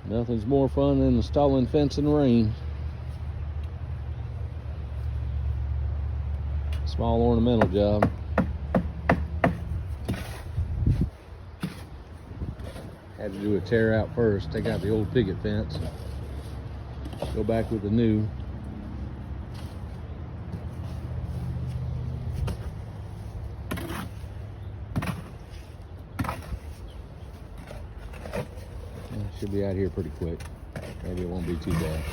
Nothing's more fun than installing fence in the rain. Small ornamental job. Had to do a tear out first. Take out the old picket fence. Go back with the new. Should be out here pretty quick. Maybe it won't be too bad.